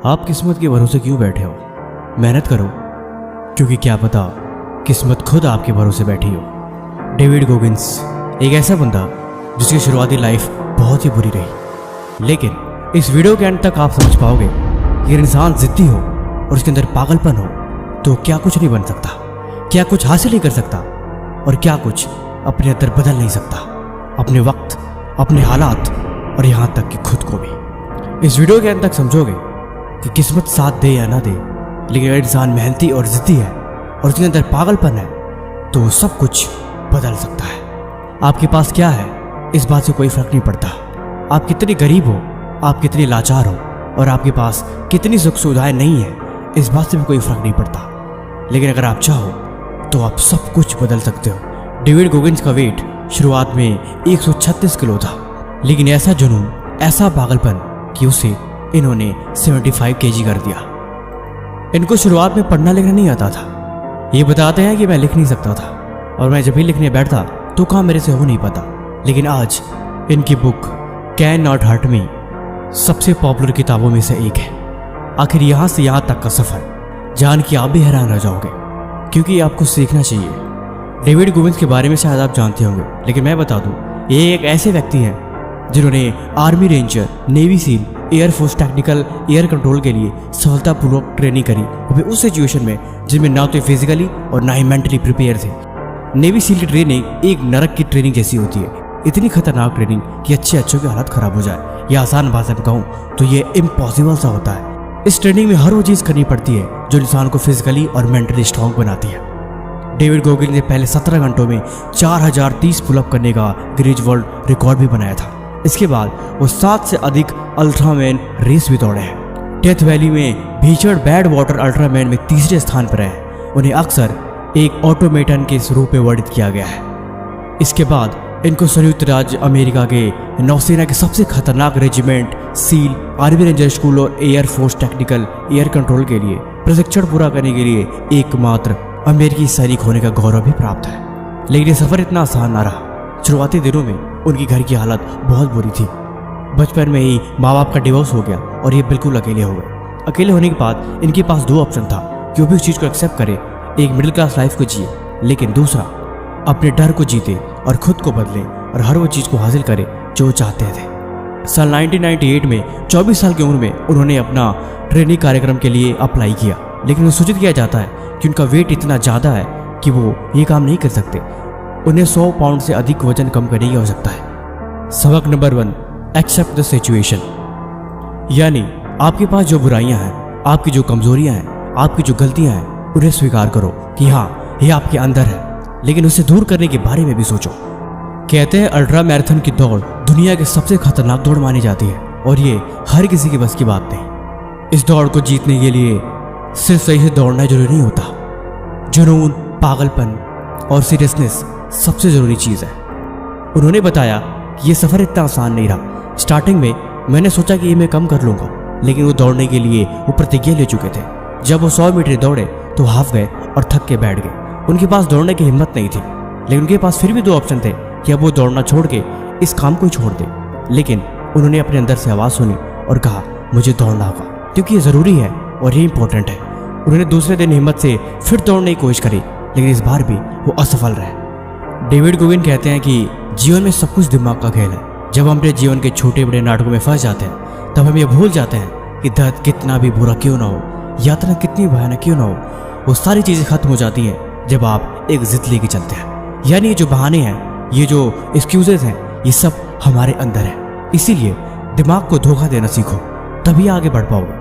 आप किस्मत के भरोसे क्यों बैठे हो? मेहनत करो, क्योंकि क्या पता किस्मत खुद आपके भरोसे बैठी हो। डेविड गोगिंस एक ऐसा बंदा जिसकी शुरुआती लाइफ बहुत ही बुरी रही, लेकिन इस वीडियो के अंत तक आप समझ पाओगे कि इंसान जिद्दी हो और उसके अंदर पागलपन हो तो क्या कुछ नहीं बन सकता, क्या कुछ हासिल नहीं कर सकता और क्या कुछ अपने अंदर बदल नहीं सकता, अपने वक्त, अपने हालात और यहाँ तक कि खुद को भी। इस वीडियो के अंत तक समझोगे कि किस्मत साथ दे या ना दे, लेकिन अगर इंसान मेहनती और जिद्दी है और उसके अंदर पागलपन है तो सब कुछ बदल सकता है। आपके पास क्या है इस बात से कोई फर्क नहीं पड़ता। आप कितनी गरीब हो, आप कितनी लाचार हो और आपके पास कितनी सुख सुविधाएं नहीं है, इस बात से भी कोई फर्क नहीं पड़ता। लेकिन अगर आप चाहो तो आप सब कुछ बदल सकते हो। डेविड गोगिंस का वेट शुरुआत में 136 किलो था, लेकिन ऐसा जुनून, ऐसा पागलपन कि उसे इन्होंने 75 kg कर दिया। इनको शुरुआत में पढ़ना लिखना नहीं आता था। ये बताते हैं कि मैं लिख नहीं सकता था और मैं जब भी लिखने बैठता तो काम मेरे से हो नहीं पाता, लेकिन आज इनकी book can not hurt me सबसे पॉपुलर किताबों में से एक है। आखिर यहाँ से यहाँ तक का सफर जान के आप भी हैरान रह जाओगे, क्योंकि आपको सीखना चाहिए। डेविड गोगिंस के बारे में शायद आप जानते होंगे, लेकिन मैं बता दूं, ये एक ऐसे व्यक्ति हैं जिन्होंने army ranger, navy seal, air force technical air control के लिए सफलतापूर्वक ट्रेनिंग करी, वो भी उस सिचुएशन में जिनमें ना तो फिजिकली और ना ही मेंटली प्रिपेयर थे। नेवी सील की ट्रेनिंग एक नरक की ट्रेनिंग जैसी होती है, इतनी खतरनाक ट्रेनिंग कि अच्छों की हालत खराब हो जाए, या आसान भाषा में कहूँ तो ये इम्पॉसिबल सा होता है। इस ट्रेनिंग में हर वो चीज़ करनी पड़ती है जो इंसान को फिजिकली और मेंटली स्ट्रांग बनाती है। डेविड गोगिंस ने पहले 17 घंटों में 4030 पुलअप करने का गिनीज वर्ल्ड रिकॉर्ड भी बनाया था। इसके बाद वो 7 से अधिक अल्ट्रामैन रेस भी दौड़े हैं। डेथ वैली में भीषण बैड वाटर अल्ट्रामैन में तीसरे स्थान पर है। उन्हें अक्सर एक ऑटोमेटन के रूप में वर्णित किया गया है। इसके बाद इनको संयुक्त राज्य अमेरिका के नौसेना के सबसे खतरनाक regiment SEAL, army ranger school और air force technical air control के लिए प्रशिक्षण पूरा करने के लिए एकमात्र अमेरिकी सैनिक होने का गौरव भी प्राप्त है। लेकिन ये सफर इतना आसान ना रहा। शुरुआती दिनों में उनकी घर की हालत बहुत बुरी थी। बचपन में ही माँ बाप का डिवोर्स हो गया और ये बिल्कुल अकेले हो गए। अकेले होने के बाद इनके पास 2 ऑप्शन था कि वो भी उस चीज़ को एक्सेप्ट करे, एक मिडिल क्लास लाइफ को जिए, लेकिन दूसरा अपने डर को जीते और खुद को बदले और हर वो चीज़ को हासिल करे जो चाहते थे। साल 1998 में 24 साल की उम्र में उन्होंने अपना ट्रेनिंग कार्यक्रम के लिए अप्लाई किया, लेकिन उन्हें सूचित किया जाता है कि उनका वेट इतना ज़्यादा है कि वो ये काम नहीं कर सकते। उन्हें 100 पाउंड से अधिक वजन कम करने की आवश्यकता है। सबक नंबर 1, एक्सेप्ट द सिचुएशन। यानी आपके पास जो बुराइयां हैं, आपकी जो कमजोरियां हैं, आपकी जो गलतियां हैं, उन्हें स्वीकार करो कि हाँ, ये आपके अंदर है, लेकिन उसे दूर करने के बारे में भी सोचो। कहते हैं अल्ट्रा मैराथन की दौड़ दुनिया की सबसे खतरनाक दौड़ मानी जाती है और ये हर किसी के बस की बात नहीं। इस दौड़ को जीतने के लिए सिर्फ सही से दौड़ना जरूरी नहीं होता। जुनून, पागलपन और सीरियसनेस सबसे जरूरी चीज़ है। उन्होंने बताया कि ये सफ़र इतना आसान नहीं रहा। स्टार्टिंग में मैंने सोचा कि ये मैं कम कर लूँगा, लेकिन वो दौड़ने के लिए वो प्रतिज्ञा ले चुके थे। जब वो 100 मीटर दौड़े तो हाफ गए और थक के बैठ गए। उनके पास दौड़ने की हिम्मत नहीं थी, लेकिन उनके पास फिर भी 2 ऑप्शन थे कि अब वो दौड़ना छोड़ के इस काम को ही छोड़ दे। लेकिन उन्होंने अपने अंदर से आवाज़ सुनी और कहा, मुझे दौड़ना होगा क्योंकि ये ज़रूरी है और ये इंपॉर्टेंट है। उन्होंने दूसरे दिन हिम्मत से फिर दौड़ने की कोशिश करी, लेकिन इस बार भी वो असफल रहे। डेविड गोगिंस कहते हैं कि जीवन में सब कुछ दिमाग का खेल है। जब हम अपने जीवन के छोटे बड़े नाटकों में फंस जाते हैं तब हम ये भूल जाते हैं कि दर्द कितना भी बुरा क्यों ना हो, यात्रा कितनी भयानक क्यों ना हो, वो सारी चीज़ें खत्म हो जाती हैं जब आप एक जिद लेके चलते हैं। यानी ये जो बहाने हैं, ये जो एक्सक्यूजेज हैं, ये सब हमारे अंदर है। इसीलिए दिमाग को धोखा देना सीखो, तभी आगे बढ़ पाओगे।